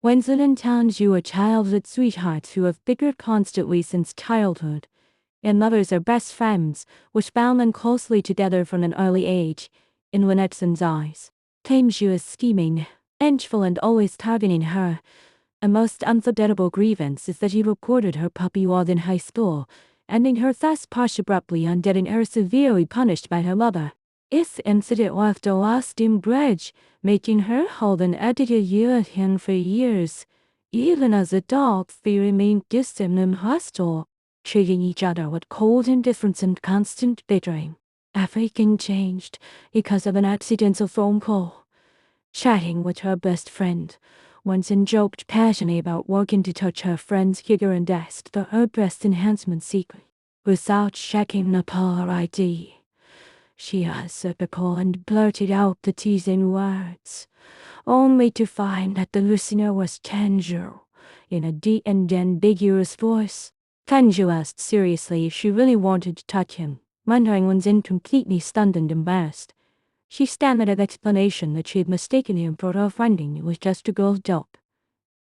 Wenzel and Tanju are childhood sweethearts who have bickered constantly since childhood, and lovers are best friends, which bound them closely together from an early age. In Lynette's eyes, Tanju is scheming, vengeful and always targeting her. A most unforgettable grievance is that he reported her puppy while in high school, ending her thus harsh abruptly and getting her severely punished by her mother. This incident left a lasting bridge, making her hold an edited year at him for years. Even as adults, they remained distant and hostile, treating each other with cold indifference and constant bickering. Everything changed because of an accidental phone call. Chatting with her best friend, Winston joked passionately about working to touch her friend's figure and asked for her breast enhancement secret, without checking the caller ID. She answered the call and blurted out the teasing words, only to find that the listener was Tanju, in a deep and ambiguous voice. Tanju asked seriously if she really wanted to touch him, wondering Winston completely stunned and embarrassed. She stammered an explanation that she had mistaken him for her friend and it was just a girl's joke.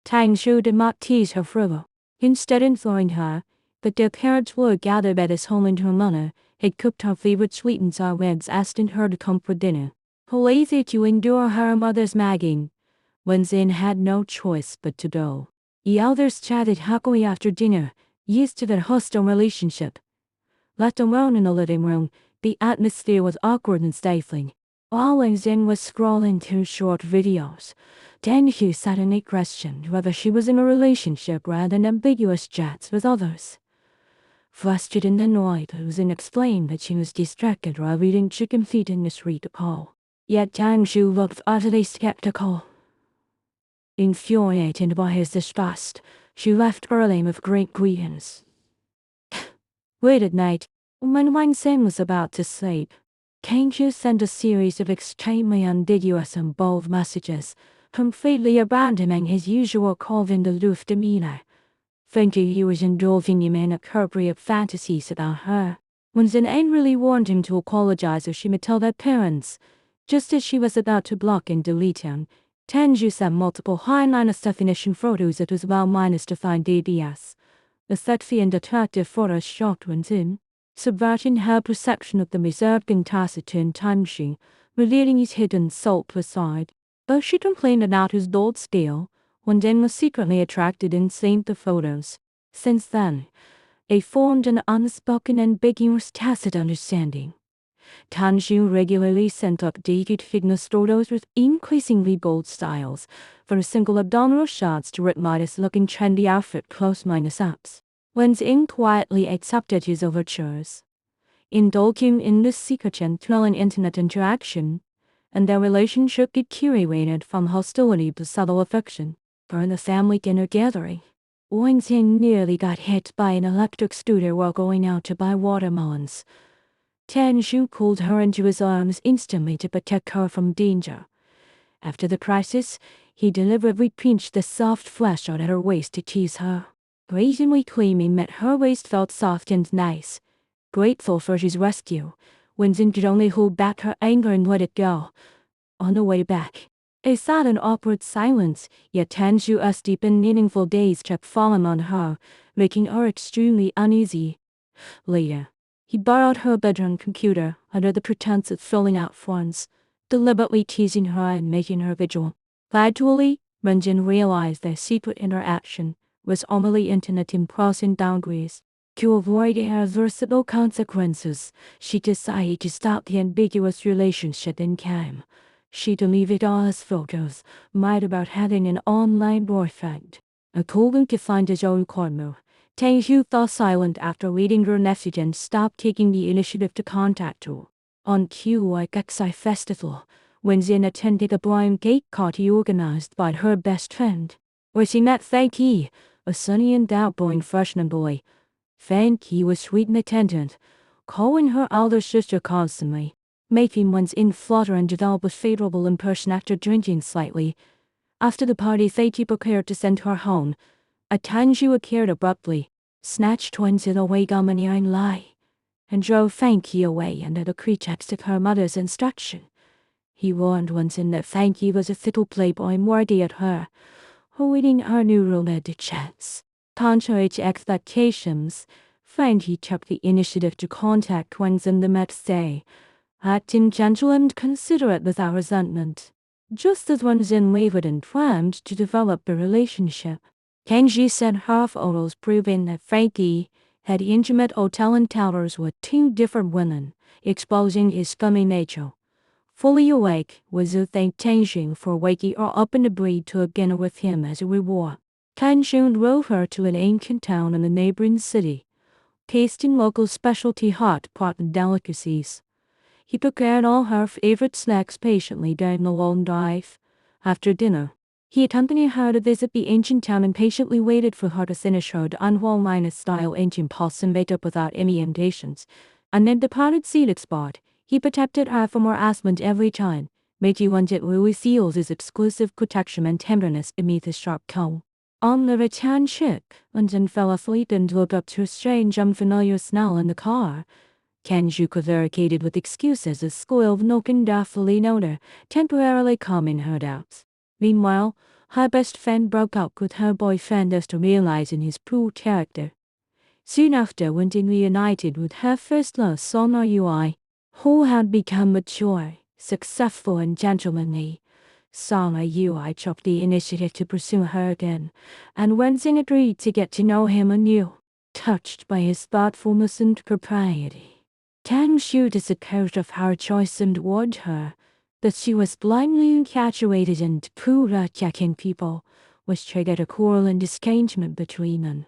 Tanju did not tease her further, instead imploring her that their parents were gathered at his home and her mother had cooked her favorite sweet and sour eggs, asking her to come for dinner. Lazy to endure her mother's nagging, Winston had no choice but to go. The elders chatted happily after dinner, used to their hostile relationship. Left alone in the living room, the atmosphere was awkward and stifling. While Winston was scrolling through short videos, Tanju suddenly questioned whether she was in a relationship rather than ambiguous chats with others. Frustrated and annoyed, Winston explained that she was distracted while reading chicken feet in the street hall. Yet Tanju looked utterly skeptical. Infuriated by his disgust, she left early with great grievance. Late at night, when Winston was about to sleep, Tanju sent a series of extremely ambiguous and bold messages, completely abandoning his usual cold and aloof demeanor. Thinking he was indulging in inappropriate fantasies about her, Winston angrily warned him to apologize or she would tell their parents. Just as she was about to block and delete him, Tanju sent multiple high-minus definition photos that was well minus defined ADS. The sexy and attractive photos shocked Winston, subverting her perception of the reserved and taciturn Tanju, revealing his hidden sultry side. Though she complained about his dull style, Winston was secretly attracted and sent the photos. Since then, they formed an unspoken ambiguous tacit understanding. Tanju regularly sent updated fitness photos with increasingly bold styles, from single abdominal shots to ripped-looking trendy outfit close-minus ups. Winston quietly accepted his overtures, indulging in this secret and thrilling intimate interaction, and their relationship deteriorated from hostility to subtle affection. During the family dinner gathering, Winston nearly got hit by an electric scooter while going out to buy watermelons. Tanju pulled her into his arms instantly to protect her from danger. After the crisis, he deliberately pinched the soft flesh out at her waist to tease her, brazenly claiming that her waist felt soft and nice. Grateful for his rescue, Winston could only hold back her anger and let it go. On the way back, they sat in awkward silence, yet Tanju's deep and meaningful gaze kept falling on her, making her extremely uneasy. Later, he borrowed her bedroom computer under the pretense of filling out forms, deliberately teasing her and making her vigil. Gradually, Winston realized their secret interaction was only internet impulse and downgrades. To avoid irreversible consequences, she decided to stop the ambiguous relationship in time. She deleted all his photos, lied about having an online boyfriend, and told him to find his own corner. Tanju fell silent after reading her message and stopped taking the initiative to contact her. On QXI Festival, Winston attended a blind date party organized by her best friend, where she met Frankie, a sunny and outgoing freshman boy. Frankie was sweet and attentive, calling her elder sister constantly, making Winston flutter and develop a favorable impression after drinking slightly. After the party, Frankie prepared to send her home. Tanju appeared abruptly, snatched Winston away domineering lie, and drove Frankie away under the pretext of her mother's instruction. He warned Winston that Frankie was a fickle playboy worthy at her, awaiting her new romantic chance. Contrary to expectations, frantic took the initiative to contact Wenzen the next day, acting gentle and considerate without resentment. Just as Wenzen wavered and planned to develop a relationship, Kenji sent her photos proving that Frankie had intimate hotel encounters with two different women, exposing his scummy nature. Fully awake, Wazu thanked Tenjun for waking her up and agreed to a dinner with him as a reward. Tenjun drove her to an ancient town in the neighboring city, tasting local specialty hot pot and delicacies. He prepared all her favorite snacks patiently during the long drive. After dinner, he accompanied her to visit the ancient town and patiently waited for her to finish her Anhual-style ancient pulse and made up without any impatience, and then departed scenic spot. He protected her from harassment every time, making one that really feels his exclusive protection and tenderness beneath his sharp comb. On the return trip, Unzen fell asleep and woke up to a strange unfamiliar smell in the car. Kenju prevaricated with excuses as spoiled milk and gasoline odor, temporarily calming her doubts. Meanwhile, her best friend broke up with her boyfriend after realizing his poor character. Soon after, Wendy reunited with her first love, Sona Ui, who had become mature, successful, and gentlemanly. Sona Ui took the initiative to pursue her again, and Wenzing agreed to get to know him anew, touched by his thoughtfulness and propriety. Tang Shu disapproved of her choice and warned her that she was blindly infatuated and poor checking people, which triggered a quarrel and estrangement between them.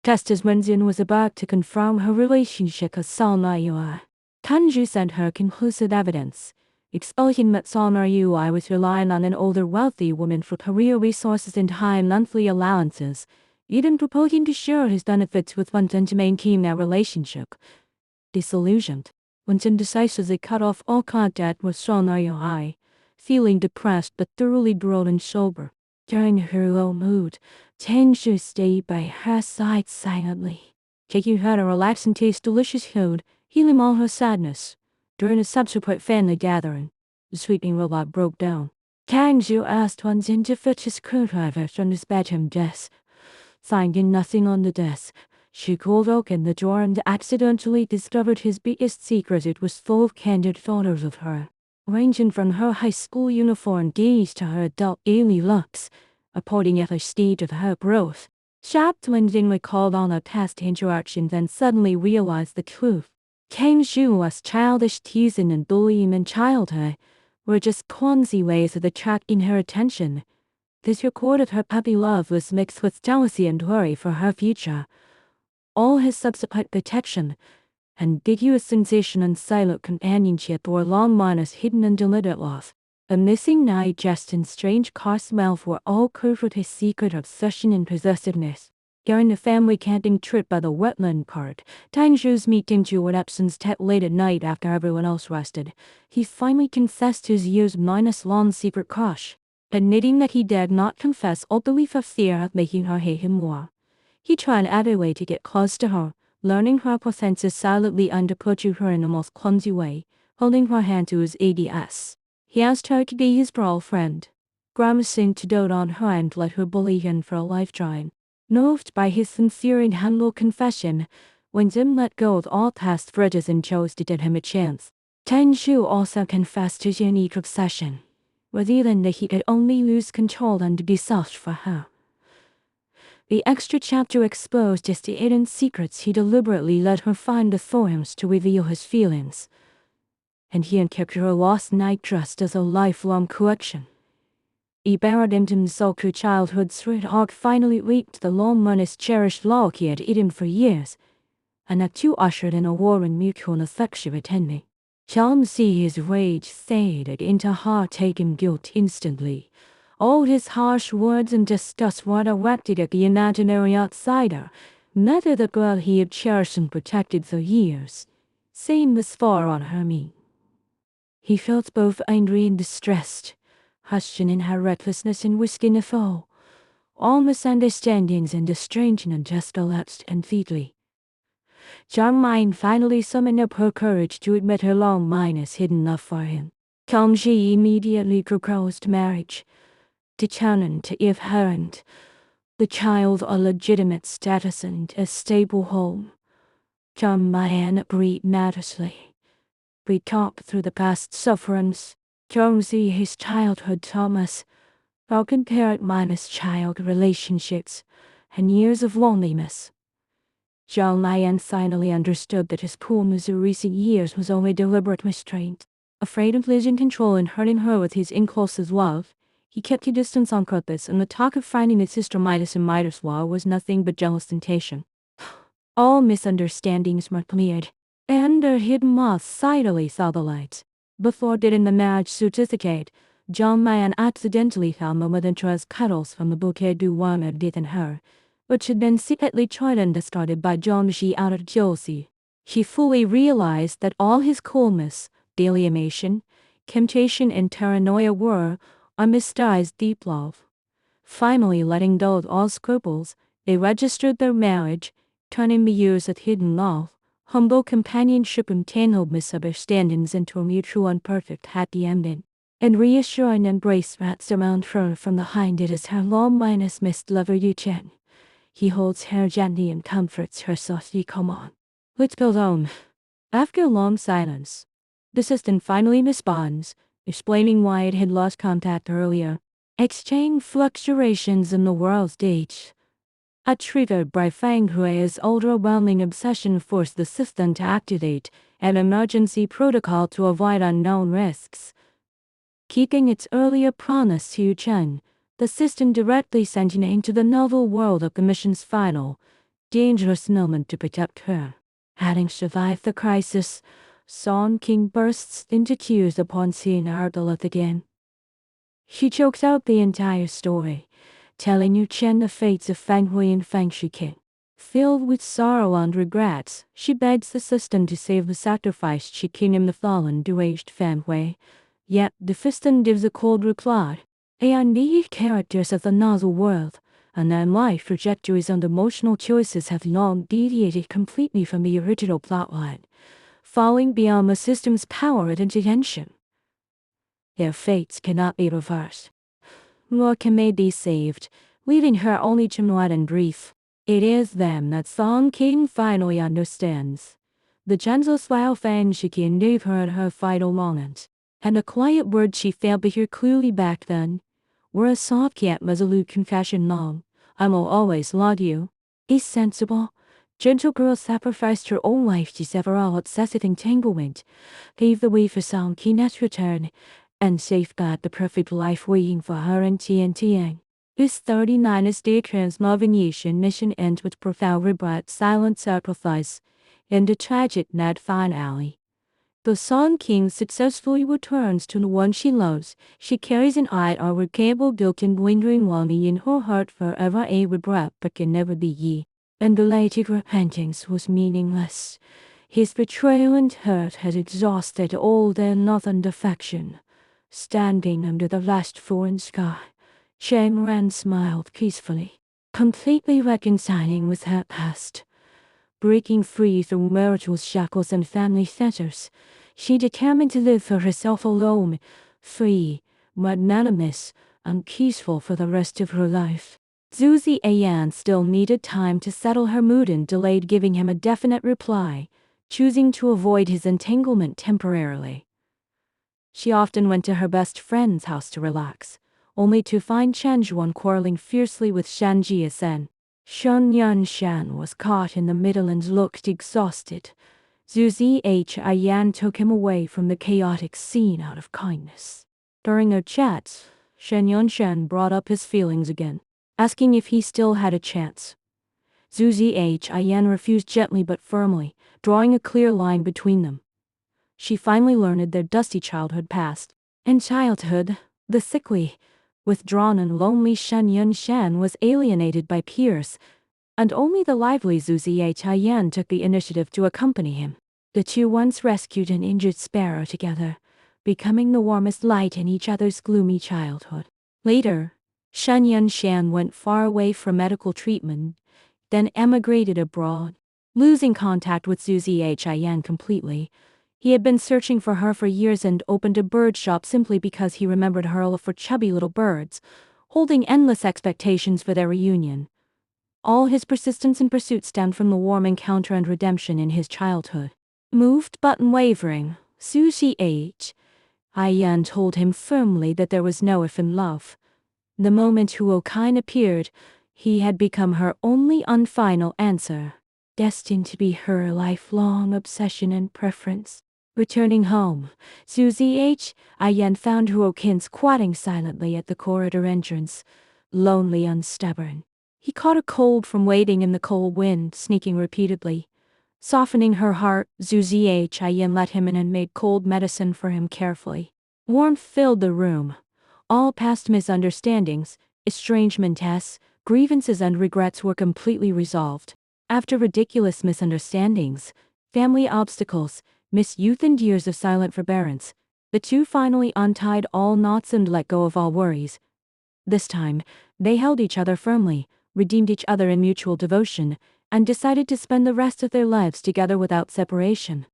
Just as Wenzin was about to confirm her relationship with Sona Ui, Kanju sent her conclusive evidence, exposing that Sona Ui was relying on an older wealthy woman for career resources and high monthly allowances, even proposing to share his benefits with Wenzin to maintain their relationship. Disillusioned, Wenzin decisively cut off all contact with Sona Ui, feeling depressed but thoroughly grown and sober. During her low mood, Tenju stayed by her side silently, taking her to relax and taste delicious food, healing all her sadness. During a subsequent family gathering, the sleeping robot broke down. Tenju asked Wenzin to fetch his screwdriver from his bedroom desk. Finding nothing on the desk, she pulled open the drawer and accidentally discovered his biggest secret. It was full of candid photos of her, ranging from her high school uniform days to her adult daily looks, reporting every stage of her growth. Shocked, Wenzin recalled on a past interaction, then suddenly realized the truth. Kang Shu was childish teasing and bullying in childhood were just clumsy ways of attracting her attention. This record of her puppy love was mixed with jealousy and worry for her future. All his subsequent protection, ambiguous sensation, and silent companionship were long minus hidden and deliberate love. A missing night jest and strange car smell were all covered his secret obsession and possessiveness. During the family camping trip by the wetland part, Tangju's meeting to absence late at night after everyone else rested, he finally confessed his years-long secret crush, admitting that he dared not confess openly for fear of making her hate him more. He tried every way to get close to her, learning her preferences silently and approaching her in the most clumsy way, holding her hand to his ADS. He asked her to be his girlfriend, promising to dote on her and let her bully him for a lifetime. Moved by his sincere and humble confession, Wenzin let go of all past grudges and chose to give him a chance. Tenju also confessed his unique obsession, revealing that he could only lose control and be soft for her. The extra chapter exposed his hidden secrets. He deliberately let her find the forums to reveal his feelings, and he kept her lost night trust as a lifelong collection. He buried into himself her childhood sweetheart finally reached the long-months cherished love he had eaten for years, and that too ushered in a war in mutual affectionate envy. Chum see his rage faded into heartache and guilt instantly. All his harsh words and disgust were directed at the imaginary outsider, never the girl he had cherished and protected for years. Same was far on her me. He felt both angry and distressed, hushing in her recklessness and whisking a foe. All misunderstandings and estrangement just elapsed completely. Charmine finally summoned up her courage to admit her long-minus hidden love for him. Kangji immediately proposed marriage. determined to give her and the child a legitimate status and a stable home. John Mayan agreed modestly. We talked through the past sufferings, Jonesy his childhood Thomas, broken parent minus child relationships, and years of loneliness. John Mayan finally understood that his coolness in recent years was only deliberate restraint. Afraid of losing control and hurting her with his impulsive love, he kept his distance on purpose, and the talk of finding his sister Midas in Midas' law was nothing but jealous temptation. All misunderstandings were cleared, and their hidden moths silently saw the light. Before getting the marriage certificate, John Mayan accidentally found Mama Dentra's cuddles from the bouquet du one had given her, which had been secretly tried and discarded by John Shi out of jealousy. He fully realized that all his coolness, alienation, temptation, and paranoia were a misguised deep love. Finally letting go of all scruples, they registered their marriage, turning the years of hidden love, humble companionship, and tangled misunderstandings into a mutual and perfect happy ending. And reassuring embrace wraps around her from behind it as her long minus missed lover Yuchen. He holds her gently and comforts her softly. Come on, let's go home. After a long silence, the assistant finally responds, explaining why it had lost contact earlier. Exchange fluctuations in the world stage. A triggered by Fang Hui's overwhelming obsession forced the system to activate an emergency protocol to avoid unknown risks. Keeping its earlier promise to Chen, the system directly sent him into the novel world of the mission's final, dangerous moment to protect her. Having survived the crisis, Song King bursts into tears upon seeing Ardalith again. She chokes out the entire story, telling Yu Chen the fates of Fang Hui and Fang Shiqing. Filled with sorrow and regrets, she begs the system to save the sacrificed Shiqing and the fallen deranged Fang Hui. Yet the system gives a cold reply. And the characters of the novel world, and their life trajectories and emotional choices have long deviated completely from the original plotline, falling beyond the system's power and intervention. Their fates cannot be reversed, nor can they be saved, leaving her only to mourn and grief. It is then that Song King finally understands. The gentle smile Fang Shiqing gave her at her final moment, and the quiet words she failed to hear clearly back then, were a soft yet resolute confession. Mom, I will always love you. A sensible, gentle girl sacrificed her own life to sever all obsessive entanglement, pave the way for Song King's return, and safeguard the perfect life waiting for her and Tian. This 39th day transmogrification mission ends with profound regret, silent sacrifice, and a tragic mad finale. The Song King successfully returns to the one she loves. She carries an irrecoverable guilt and lingering longing in her heart, forever a regret but can never be ye. And the belated repentance was meaningless. His betrayal and hurt had exhausted all their northern affection. Standing under the last foreign sky, Chang Ran smiled peacefully, completely reconciling with her past. Breaking free from marital shackles and family fetters, she determined to live for herself alone, free, magnanimous, and peaceful for the rest of her life. Zuzi Ayan still needed time to settle her mood and delayed giving him a definite reply, choosing to avoid his entanglement temporarily. She often went to her best friend's house to relax, only to find Chen Zhuan quarreling fiercely with Shan Jiasen. Shen Yunshan was caught in the middle and looked exhausted. Zuzi Ayan took him away from the chaotic scene out of kindness. During their chats, Shen Yunshan brought up his feelings again, asking if he still had a chance. Zuzi Ayan refused gently but firmly, drawing a clear line between them. She finally learned their dusty childhood past. In childhood, the sickly, withdrawn and lonely Shen Yunshan was alienated by peers, and only the lively Zuzi Ayan took the initiative to accompany him. The two once rescued an injured sparrow together, becoming the warmest light in each other's gloomy childhood. Later, Shen Yunshan went far away for medical treatment, then emigrated abroad, losing contact with Zuzi Ayan completely. He had been searching for her for years and opened a bird shop simply because he remembered her love for chubby little birds, holding endless expectations for their reunion. All his persistence and pursuit stemmed from the warm encounter and redemption in his childhood. Moved but unwavering, Susie H. Ayan told him firmly that there was no if in love. The moment Huokine appeared, he had become her only and final answer, destined to be her lifelong obsession and preference. Returning home, Susie H. Ayan found Huokine squatting silently at the corridor entrance, lonely and stubborn. He caught a cold from waiting in the cold wind, sneaking repeatedly. Softening her heart, Susie H. Ayan let him in and made cold medicine for him carefully. Warmth filled the room. All past misunderstandings, estrangements, grievances and regrets were completely resolved. After ridiculous misunderstandings, family obstacles, misyouth and years of silent forbearance, the two finally untied all knots and let go of all worries. This time, they held each other firmly, redeemed each other in mutual devotion, and decided to spend the rest of their lives together without separation.